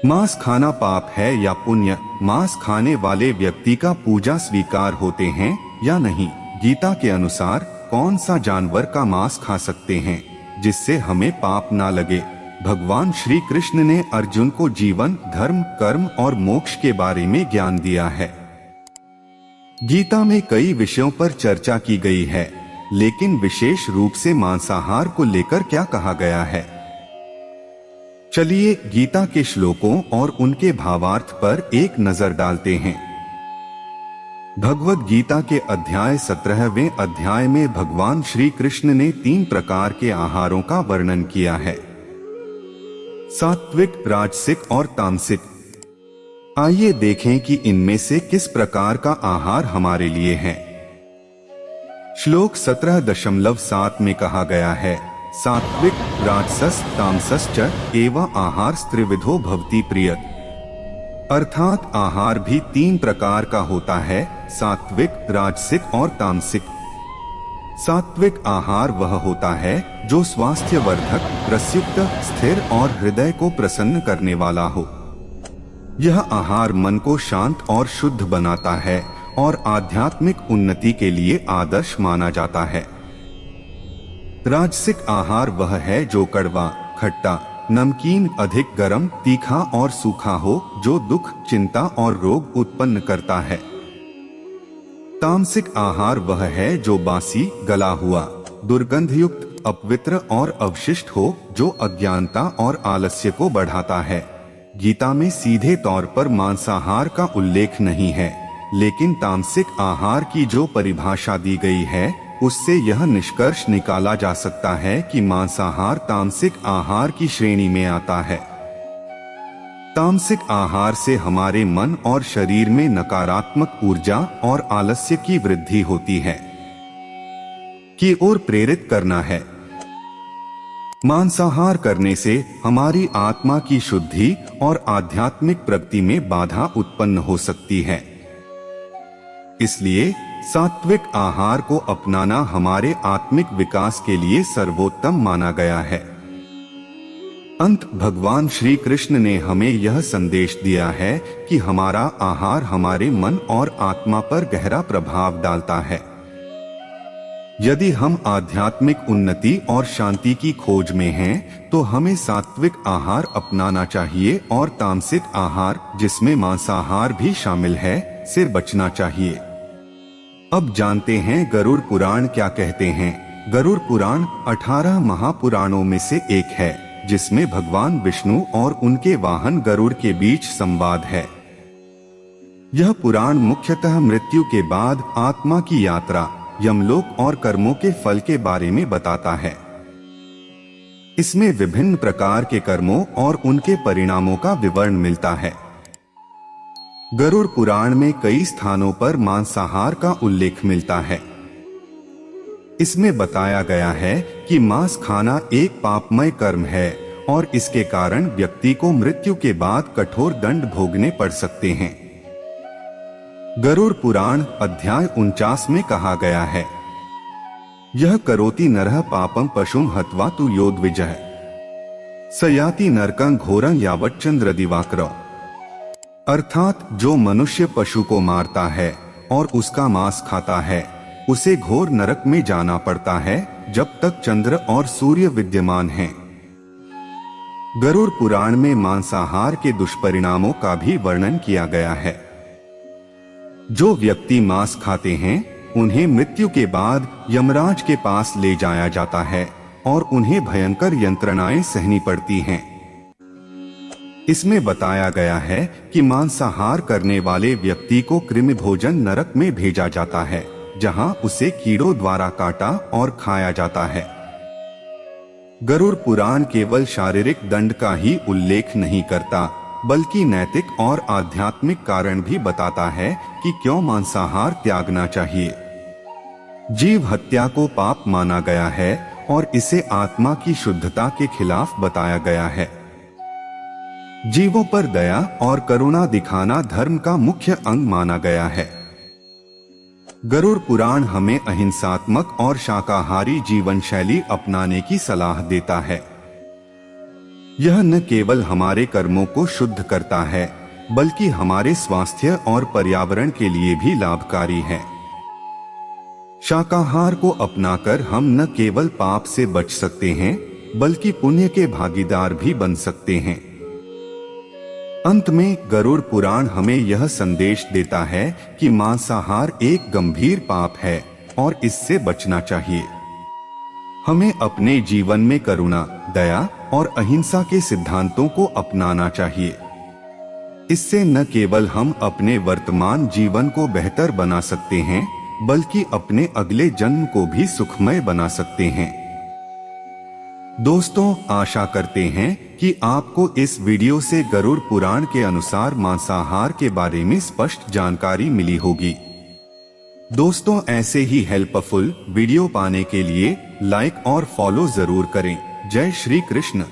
मांस खाना पाप है या पुण्य? मांस खाने वाले व्यक्ति का पूजा स्वीकार होते हैं या नहीं? गीता के अनुसार कौन सा जानवर का मांस खा सकते हैं जिससे हमें पाप ना लगे? भगवान श्री कृष्ण ने अर्जुन को जीवन, धर्म, कर्म और मोक्ष के बारे में ज्ञान दिया है। गीता में कई विषयों पर चर्चा की गई है, लेकिन विशेष रूप से मांसाहार को लेकर क्या कहा गया है? चलिए गीता के श्लोकों और उनके भावार्थ पर एक नजर डालते हैं। भगवद गीता के अध्याय 17वें अध्याय में भगवान श्री कृष्ण ने 3 प्रकार के आहारों का वर्णन किया है, सात्विक, राजसिक और तामसिक। आइए देखें कि इनमें से किस प्रकार का आहार हमारे लिए है। श्लोक 17.7 में कहा गया है, सात्विक, राजसस, तामसस च एवं आहार त्रिविधो भवति प्रियत। अर्थात आहार भी 3 प्रकार का होता है, सात्विक, राजसिक और तामसिक। सात्विक आहार वह होता है जो स्वास्थ्यवर्धक, रसयुक्त, स्थिर और हृदय को प्रसन्न करने वाला हो। यह आहार मन को शांत और शुद्ध बनाता है और आध्यात्मिक उन्नति के लिए आदर्श माना जाता है। राजसिक आहार वह है जो कड़वा, खट्टा, नमकीन, अधिक गर्म, तीखा और सूखा हो, जो दुख, चिंता और रोग उत्पन्न करता है। तामसिक आहार वह है जो बासी, गला हुआ, दुर्गंधयुक्त, अपवित्र और अवशिष्ट हो, जो अज्ञानता और आलस्य को बढ़ाता है। गीता में सीधे तौर पर मांसाहार का उल्लेख नहीं है, लेकिन तामसिक आहार की जो परिभाषा दी गई है उससे यह निष्कर्ष निकाला जा सकता है कि मांसाहार तामसिक आहार की श्रेणी में आता है। तामसिक आहार से हमारे मन और शरीर में नकारात्मक ऊर्जा और आलस्य की वृद्धि होती है, की ओर प्रेरित करना है। मांसाहार करने से हमारी आत्मा की शुद्धि और आध्यात्मिक प्रगति में बाधा उत्पन्न हो सकती है। इसलिए सात्विक आहार को अपनाना हमारे आत्मिक विकास के लिए सर्वोत्तम माना गया है। अंत भगवान श्री कृष्ण ने हमें यह संदेश दिया है कि हमारा आहार हमारे मन और आत्मा पर गहरा प्रभाव डालता है। यदि हम आध्यात्मिक उन्नति और शांति की खोज में हैं, तो हमें सात्विक आहार अपनाना चाहिए और तामसिक आहार, जिसमें मांसाहार भी शामिल है, से बचना चाहिए। अब जानते हैं गरुड़ पुराण क्या कहते हैं। गरुड़ पुराण 18 महापुराणों में से एक है, जिसमें भगवान विष्णु और उनके वाहन गरुड़ के बीच संवाद है। यह पुराण मुख्यतः मृत्यु के बाद आत्मा की यात्रा, यमलोक और कर्मों के फल के बारे में बताता है। इसमें विभिन्न प्रकार के कर्मों और उनके परिणामों का विवरण मिलता है। गरुड़ पुराण में कई स्थानों पर मांसाहार का उल्लेख मिलता है। इसमें बताया गया है कि मांस खाना एक पापमय कर्म है और इसके कारण व्यक्ति को मृत्यु के बाद कठोर दंड भोगने पड़ सकते हैं। गरुड़ पुराण अध्याय 49 में कहा गया है, यह करोति नरः पापं पशुं हत्वा तु योद्विजः स याति नरकं घोरं यावत् चंद्र दिवाकर। अर्थात जो मनुष्य पशु को मारता है और उसका मांस खाता है, उसे घोर नरक में जाना पड़ता है जब तक चंद्र और सूर्य विद्यमान हैं। गरुड़ पुराण में मांसाहार के दुष्परिणामों का भी वर्णन किया गया है। जो व्यक्ति मांस खाते हैं, उन्हें मृत्यु के बाद यमराज के पास ले जाया जाता है और उन्हें भयंकर यंत्रणाएं सहनी पड़ती हैं। इसमें बताया गया है कि मांसाहार करने वाले व्यक्ति को कृमि भोजन नरक में भेजा जाता है, जहां उसे कीड़ों द्वारा काटा और खाया जाता है। गरुड़ पुराण केवल शारीरिक दंड का ही उल्लेख नहीं करता, बल्कि नैतिक और आध्यात्मिक कारण भी बताता है कि क्यों मांसाहार त्यागना चाहिए। जीव हत्या को पाप माना गया है और इसे आत्मा की शुद्धता के खिलाफ बताया गया है। जीवों पर दया और करुणा दिखाना धर्म का मुख्य अंग माना गया है। गरुड़ पुराण हमें अहिंसात्मक और शाकाहारी जीवन शैली अपनाने की सलाह देता है। यह न केवल हमारे कर्मों को शुद्ध करता है, बल्कि हमारे स्वास्थ्य और पर्यावरण के लिए भी लाभकारी है। शाकाहार को अपनाकर हम न केवल पाप से बच सकते हैं, बल्कि पुण्य के भागीदार भी बन सकते हैं। अंत में गरुड़ पुराण हमें यह संदेश देता है कि मांसाहार एक गंभीर पाप है और इससे बचना चाहिए। हमें अपने जीवन में करुणा, दया और अहिंसा के सिद्धांतों को अपनाना चाहिए। इससे न केवल हम अपने वर्तमान जीवन को बेहतर बना सकते हैं, बल्कि अपने अगले जन्म को भी सुखमय बना सकते हैं। दोस्तों, आशा करते हैं कि आपको इस वीडियो से गरुड़ पुराण के अनुसार मांसाहार के बारे में स्पष्ट जानकारी मिली होगी। दोस्तों, ऐसे ही हेल्पफुल वीडियो पाने के लिए लाइक और फॉलो जरूर करें। जय श्री कृष्ण।